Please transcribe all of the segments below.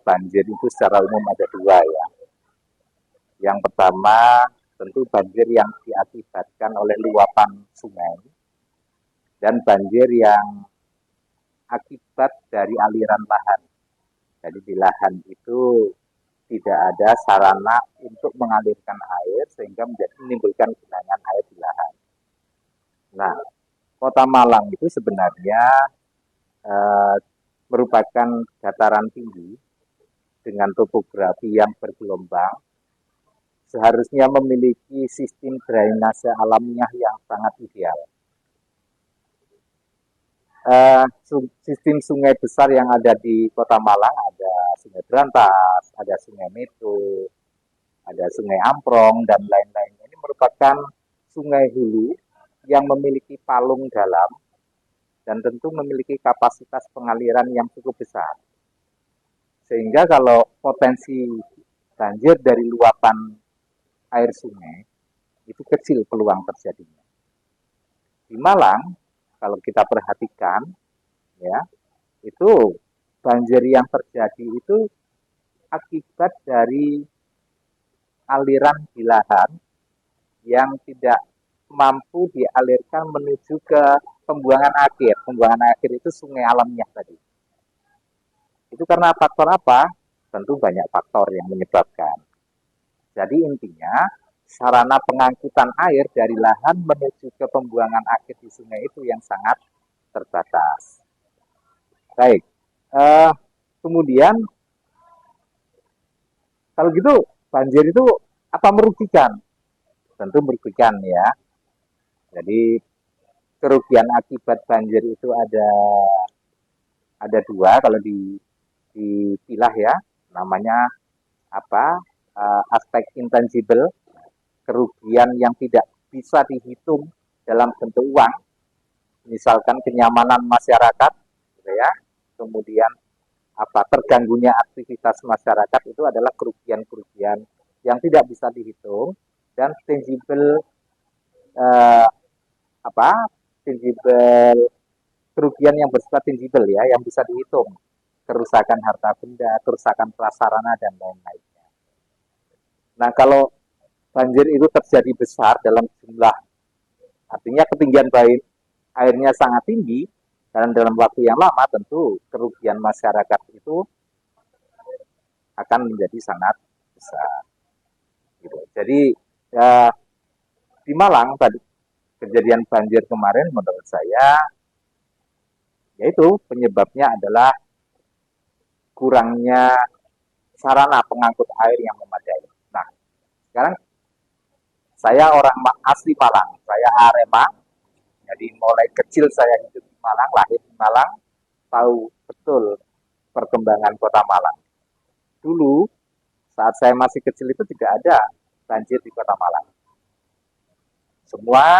banjir itu secara umum ada dua ya. Yang pertama tentu banjir yang diakibatkan oleh luapan sungai dan banjir yang akibat dari aliran lahan. Jadi di lahan itu tidak ada sarana untuk mengalirkan air sehingga menimbulkan genangan air di lahan. Nah, Kota Malang itu sebenarnya eh, merupakan dataran tinggi dengan topografi yang bergelombang, seharusnya memiliki sistem drainase alamiah yang sangat ideal. Sistem sungai besar yang ada di Kota Malang ada Sungai Berantas, ada Sungai Meto, ada Sungai Amprong dan lain-lain. Ini merupakan sungai hulu yang memiliki palung dalam dan tentu memiliki kapasitas pengaliran yang cukup besar. Sehingga kalau potensi banjir dari luapan air sungai itu kecil peluang terjadinya. Di Malang kalau kita perhatikan ya, itu banjir yang terjadi itu akibat dari aliran di lahan yang tidak mampu dialirkan menuju ke pembuangan akhir. Pembuangan akhir itu sungai alamiah tadi. Itu karena faktor apa? Tentu banyak faktor yang menyebabkan. Jadi intinya sarana pengangkutan air dari lahan menuju ke pembuangan akhir di sungai itu yang sangat terbatas. Baik, kemudian kalau gitu banjir itu apa merugikan? Tentu merugikan ya. Jadi kerugian akibat banjir itu ada dua kalau dipilah ya, namanya apa? Aspek intangible, kerugian yang tidak bisa dihitung dalam bentuk uang, misalkan kenyamanan masyarakat, gitu ya. Kemudian apa terganggunya aktivitas masyarakat itu adalah kerugian-kerugian yang tidak bisa dihitung dan tangible apa tangible kerugian yang bersifat tangible ya yang bisa dihitung, kerusakan harta benda, kerusakan prasarana dan lain-lainnya. Nah kalau banjir itu terjadi besar dalam jumlah, artinya ketinggian baik airnya sangat tinggi dan dalam waktu yang lama, tentu kerugian masyarakat itu akan menjadi sangat besar. Gitu. Jadi ya, di Malang tadi kejadian banjir kemarin menurut saya yaitu penyebabnya adalah kurangnya sarana pengangkut air yang memadai. Nah, sekarang saya orang asli Malang, saya Arema, jadi mulai kecil saya hidup di Malang, lahir di Malang, tahu betul perkembangan Kota Malang. Dulu saat saya masih kecil itu tidak ada banjir di Kota Malang. Semua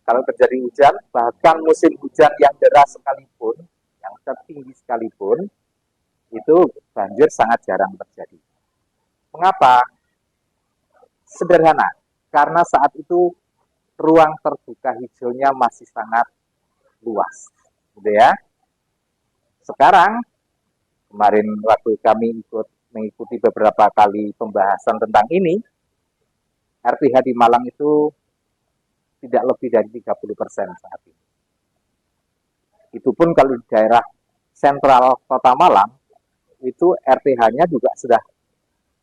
kalau terjadi hujan, bahkan musim hujan yang deras sekalipun, yang tertinggi sekalipun, itu banjir sangat jarang terjadi. Mengapa? Sederhana, karena saat itu ruang terbuka hijaunya masih sangat luas, gitu ya. Sekarang, kemarin waktu kami mengikuti beberapa kali pembahasan tentang ini, RPH di Malang itu tidak lebih dari 30% saat ini. Itu pun kalau di daerah sentral Kota Malang, itu RPH-nya juga sudah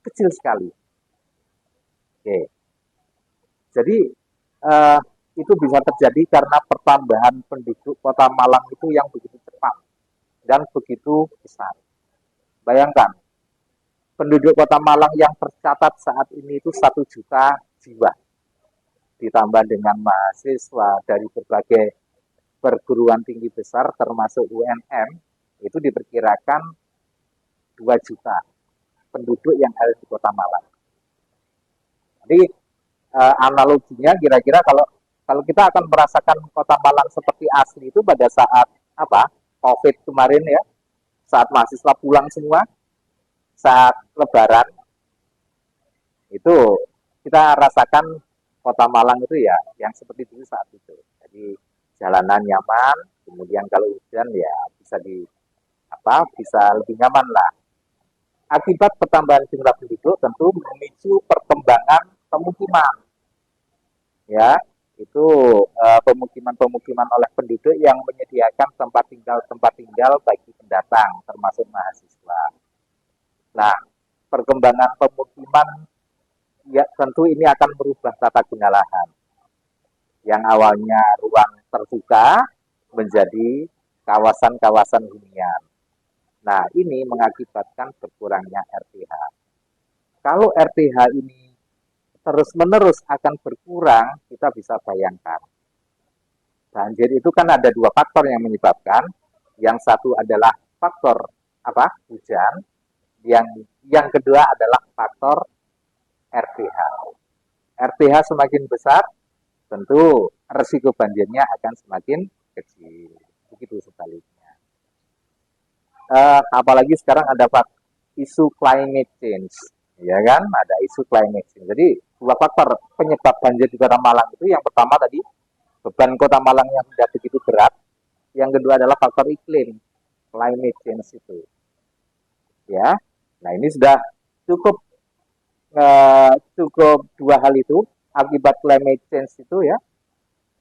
kecil sekali. Oke. Jadi itu bisa terjadi karena pertambahan penduduk Kota Malang itu yang begitu cepat dan begitu besar. Bayangkan, penduduk Kota Malang yang tercatat saat ini itu 1 juta jiwa. Ditambah dengan mahasiswa dari berbagai perguruan tinggi besar termasuk UNM, itu diperkirakan 2 juta penduduk yang ada di Kota Malang. Jadi analoginya kira-kira kalau kita akan merasakan Kota Malang seperti asli itu pada saat apa? Covid kemarin ya, saat mahasiswa pulang semua, saat Lebaran itu kita rasakan Kota Malang itu ya yang seperti dulu saat itu. Jadi jalanan nyaman, kemudian kalau hujan ya bisa bisa lebih nyaman lah. Akibat pertambahan jumlah penduduk tentu memicu perkembangan pemukiman, ya, itu pemukiman-pemukiman oleh penduduk yang menyediakan tempat tinggal bagi pendatang termasuk mahasiswa. Nah, perkembangan pemukiman ya tentu ini akan merubah tata guna lahan yang awalnya ruang terbuka menjadi kawasan-kawasan hunian. Nah, ini mengakibatkan berkurangnya RTH. Kalau RTH ini terus-menerus akan berkurang, kita bisa bayangkan. Banjir itu kan ada dua faktor yang menyebabkan. Yang satu adalah faktor hujan, yang kedua adalah faktor RTH. RTH semakin besar, tentu resiko banjirnya akan semakin kecil. Begitu sebaliknya. Apalagi sekarang ada isu climate change, ya kan? Ada isu climate change. Jadi dua faktor penyebab banjir di Kota Malang itu, yang pertama tadi beban Kota Malang yang sudah begitu berat, yang kedua adalah faktor iklim, climate change itu. Ya, nah ini sudah cukup cukup dua hal itu. Akibat climate change itu ya,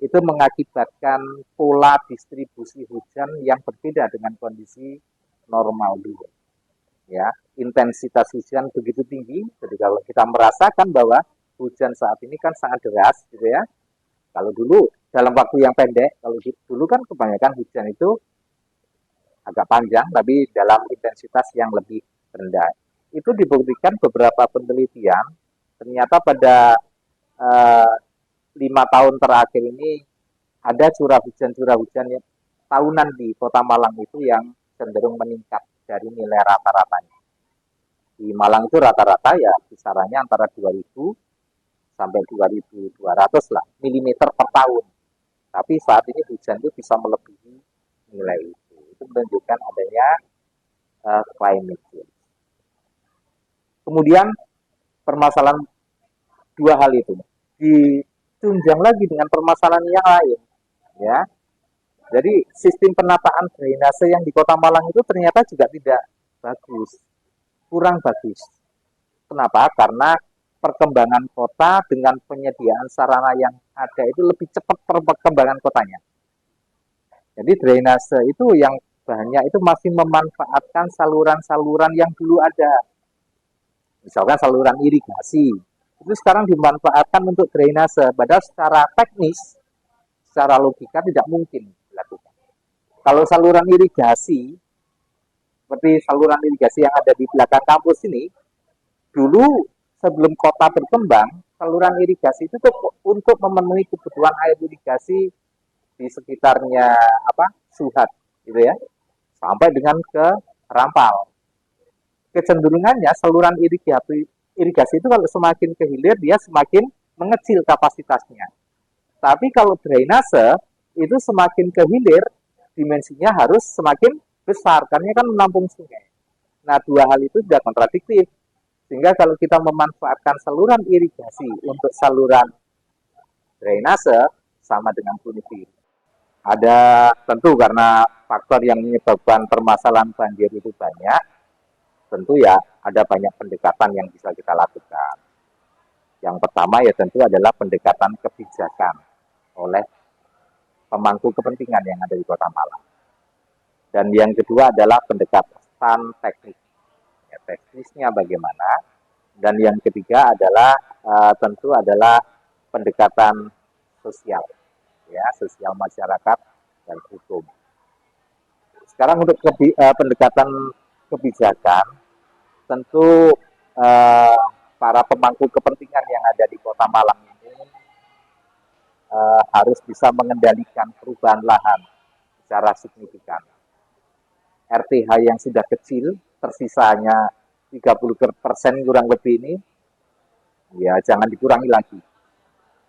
itu mengakibatkan pola distribusi hujan yang berbeda dengan kondisi normal dulu. Ya, intensitas hujan begitu tinggi. Jadi kalau kita merasakan bahwa hujan saat ini kan sangat deras, gitu ya. Kalau dulu dalam waktu yang pendek, kalau dulu kan kebanyakan hujan itu agak panjang, tapi dalam intensitas yang lebih rendah. Itu dibuktikan beberapa penelitian, ternyata pada 5 tahun terakhir ini ada curah hujan yang tahunan di Kota Malang itu yang cenderung meningkat dari nilai rata-ratanya. Di Malang itu rata-rata ya kisarannya antara 2000 sampai 2200 lah milimeter per tahun. Tapi saat ini hujan itu bisa melebihi nilai itu. Itu menunjukkan adanya climate change. Kemudian permasalahan dua hal itu ditunjang lagi dengan permasalahan yang lain, ya. Jadi sistem penataan drainase yang di Kota Malang itu ternyata juga tidak bagus, kurang bagus. Kenapa? Karena perkembangan kota dengan penyediaan sarana yang ada itu lebih cepat perkembangan kotanya. Jadi drainase itu yang banyak itu masih memanfaatkan saluran-saluran yang dulu ada. Misalkan saluran irigasi, itu sekarang dimanfaatkan untuk drainase, padahal secara teknis, secara logika tidak mungkin dilakukan. Kalau saluran irigasi, seperti saluran irigasi yang ada di belakang kampus ini, dulu sebelum kota berkembang, saluran irigasi itu untuk memenuhi kebutuhan air irigasi di sekitarnya Suhat, gitu ya, sampai dengan ke Rampal. Kecenderungannya saluran irigasi itu kalau semakin ke hilir dia semakin mengecil kapasitasnya. Tapi kalau drainase itu semakin ke hilir dimensinya harus semakin besar karena kan menampung sungai. Nah, dua hal itu sudah kontradiktif. Sehingga kalau kita memanfaatkan saluran irigasi untuk saluran drainase sama dengan bunuh diri. Ada tentu karena faktor yang menyebabkan permasalahan banjir itu banyak, tentu ya ada banyak pendekatan yang bisa kita lakukan. Yang pertama ya tentu adalah pendekatan kebijakan oleh pemangku kepentingan yang ada di Kota Malang. Dan yang kedua adalah pendekatan teknis. Ya, teknisnya bagaimana. Dan yang ketiga adalah tentu adalah pendekatan sosial, ya, sosial masyarakat dan hukum. Sekarang untuk pendekatan kebijakan, tentu para pemangku kepentingan yang ada di Kota Malang ini harus bisa mengendalikan perubahan lahan secara signifikan. RTH yang sudah kecil, tersisanya 30% kurang lebih ini, ya jangan dikurangi lagi.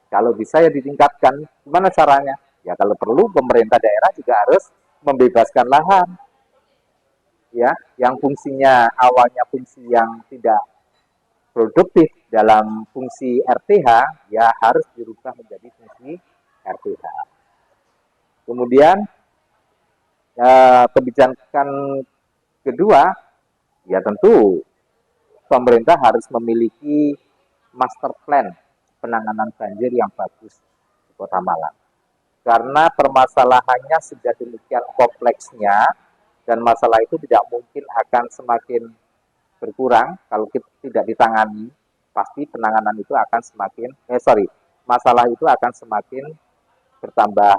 Kalau bisa ya ditingkatkan. Gimana caranya? Ya kalau perlu pemerintah daerah juga harus membebaskan lahan. Ya, yang fungsinya awalnya fungsi yang tidak produktif dalam fungsi RTH, ya harus dirubah menjadi fungsi RTH. Kemudian kebijakan kedua, ya tentu pemerintah harus memiliki master plan penanganan banjir yang bagus di Kota Malang. Karena permasalahannya sudah demikian kompleksnya dan masalah itu tidak mungkin akan semakin berkurang kalau tidak ditangani, pasti penanganan itu akan masalah itu akan semakin bertambah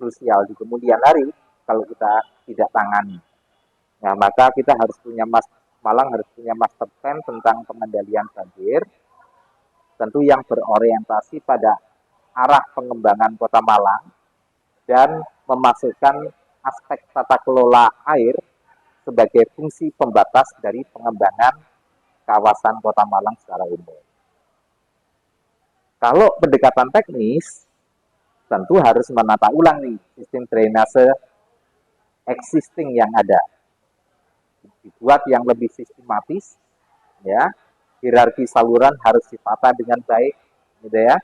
krusial di kemudian hari kalau kita tidak tangani. Nah, maka kita harus punya Malang harus punya master plan tentang pengendalian banjir, tentu yang berorientasi pada arah pengembangan Kota Malang dan memasukkan aspek tata kelola air sebagai fungsi pembatas dari pengembangan kawasan Kota Malang secara umum. Kalau pendekatan teknis, tentu harus menata ulang nih sistem drainase existing yang ada. Dibuat yang lebih sistematis, ya. Hierarki saluran harus ditata dengan baik, gitu ya.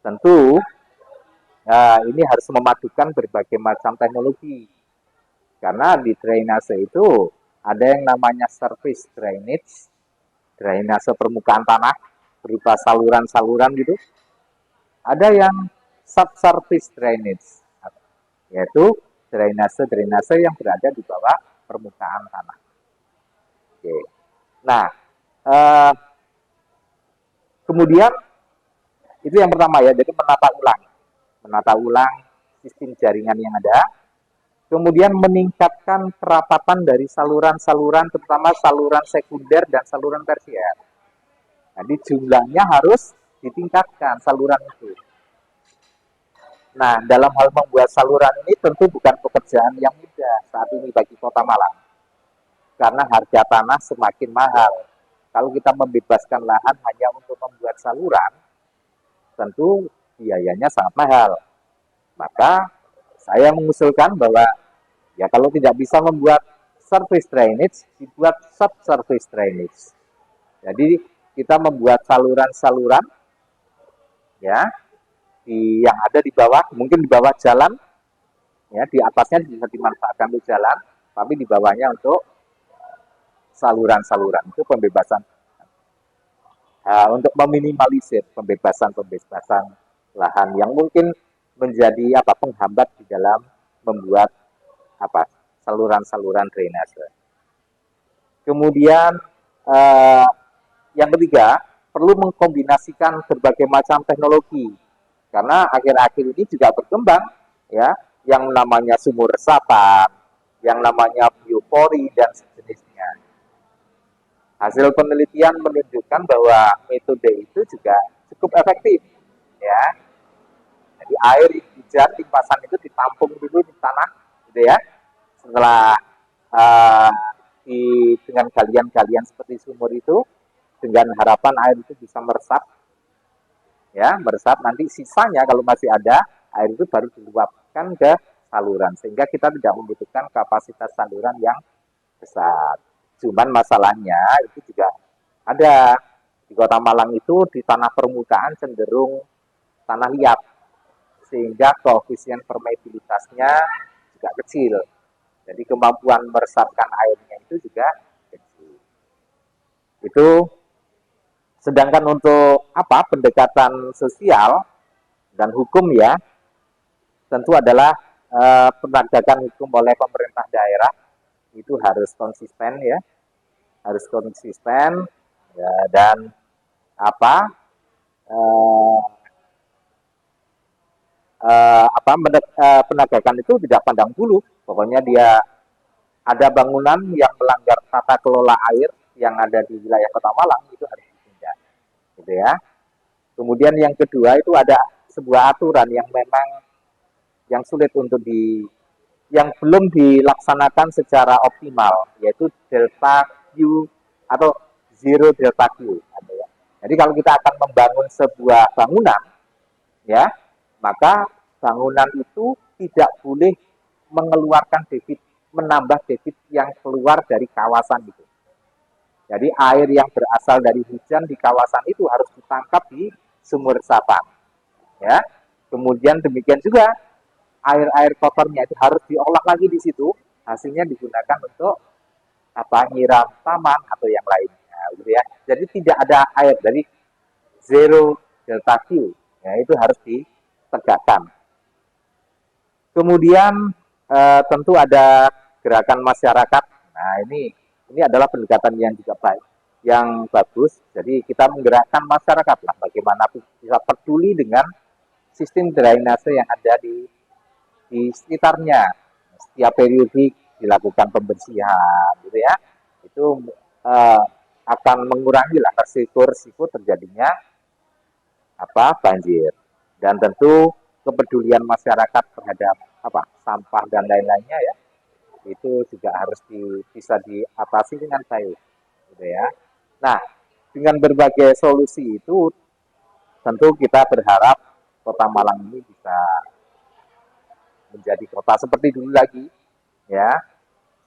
Tentu ini harus memadukan berbagai macam teknologi. Karena di drainase itu ada yang namanya surface drainage, drainase permukaan tanah berupa saluran-saluran gitu. Ada yang subsurface drainage, yaitu drainase-drainase yang berada di bawah permukaan tanah. Oke. Nah, kemudian itu yang pertama ya, jadi menata ulang sistem jaringan yang ada, kemudian meningkatkan kerapatan dari saluran-saluran, terutama saluran sekunder dan saluran tersier. Jadi jumlahnya harus ditingkatkan saluran itu. Nah, dalam hal membuat saluran ini tentu bukan pekerjaan yang mudah saat ini bagi Kota Malang. Karena harga tanah semakin mahal. Kalau kita membebaskan lahan hanya untuk membuat saluran, tentu biayanya sangat mahal. Maka saya mengusulkan bahwa ya kalau tidak bisa membuat surface drainage, dibuat subsurface drainage. Jadi kita membuat saluran-saluran ya yang ada di bawah, mungkin di bawah jalan, ya di atasnya bisa dimanfaatkan untuk jalan, tapi di bawahnya untuk saluran-saluran itu pembebasan. Untuk meminimalisir pembebasan lahan yang mungkin menjadi penghambat di dalam membuat saluran-saluran drainase. Kemudian yang ketiga, perlu mengkombinasikan berbagai macam teknologi karena akhir-akhir ini juga berkembang ya yang namanya sumur resapan, yang namanya biopori dan sejenisnya. Hasil penelitian menunjukkan bahwa metode itu juga cukup efektif, ya. Jadi air hujan limpasan itu ditampung dulu di tanah, gitu ya. Setelah dengan galian-galian seperti sumur itu, dengan harapan air itu bisa meresap, ya, meresap. Nanti sisanya kalau masih ada air itu baru diluapkan ke saluran, sehingga kita tidak membutuhkan kapasitas saluran yang besar. Cuman masalahnya itu juga ada di Kota Malang itu di tanah permukaan cenderung tanah liat sehingga koefisien permeabilitasnya juga kecil. Jadi kemampuan meresapkan airnya itu juga kecil. Itu sedangkan untuk pendekatan sosial dan hukum ya tentu adalah penegakan hukum oleh pemerintah daerah itu harus konsisten ya, harus konsisten ya, dan penegakan itu tidak pandang bulu, pokoknya dia ada bangunan yang melanggar tata kelola air yang ada di wilayah Kota Malang itu harus ditindak, gitu ya. Kemudian yang kedua itu ada sebuah aturan yang memang yang sulit untuk yang belum dilaksanakan secara optimal, yaitu delta Q atau zero delta Q. Jadi kalau kita akan membangun sebuah bangunan, ya, maka bangunan itu tidak boleh mengeluarkan debit, menambah debit yang keluar dari kawasan itu. Jadi air yang berasal dari hujan di kawasan itu harus ditangkap di sumur resapan, ya. Kemudian demikian juga air-air kotornya itu harus diolah lagi di situ, hasilnya digunakan untuk nyiram taman atau yang lainnya gitu ya. Jadi tidak ada air dari zero delta Q, ya itu harus ditegakkan. Kemudian tentu ada gerakan masyarakat. Nah ini adalah pendekatan yang juga baik, yang bagus. Jadi kita menggerakkan masyarakat lah, bagaimana bisa peduli dengan sistem drainase yang ada di sekitarnya. Setiap periodik dilakukan pembersihan, gitu ya. Itu akan mengurangi lah resiko terjadinya banjir. Dan tentu kepedulian masyarakat terhadap sampah dan lain-lainnya ya, itu juga harus bisa diatasi dengan baik, gitu ya. Nah, dengan berbagai solusi itu tentu kita berharap Kota Malang ini bisa menjadi kota seperti dulu lagi, ya.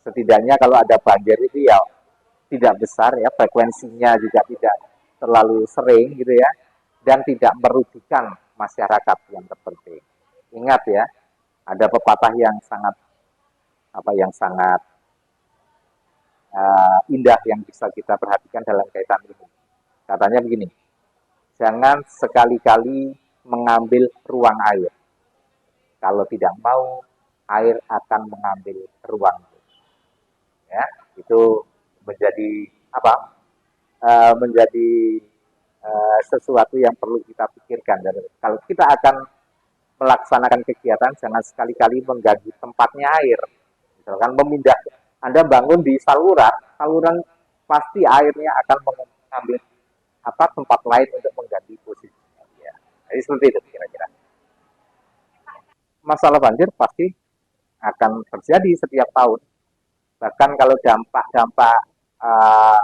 Setidaknya kalau ada banjir itu ya tidak besar ya, frekuensinya juga tidak terlalu sering gitu ya, dan tidak merugikan masyarakat yang terpenting. Ingat ya, ada pepatah yang sangat indah yang bisa kita perhatikan dalam kaitan ini. Katanya begini, jangan sekali-kali mengambil ruang air. Kalau tidak mau, air akan mengambil ruang. Ya, itu menjadi menjadi sesuatu yang perlu kita pikirkan. Dan kalau kita akan melaksanakan kegiatan, jangan sekali-kali mengganggu tempatnya air. Misalkan memindah, Anda bangun di saluran pasti airnya akan mengambil tempat lain untuk mengganti posisinya. Ya. Jadi seperti itu kira-kira. Masalah banjir pasti akan terjadi setiap tahun. Bahkan kalau dampak-dampak uh,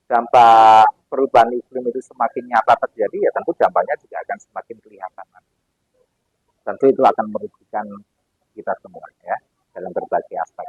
dampak perubahan iklim itu semakin nyata terjadi, ya tentu dampaknya juga akan semakin kelihatan. Tentu itu akan merugikan kita semua ya dalam berbagai aspek.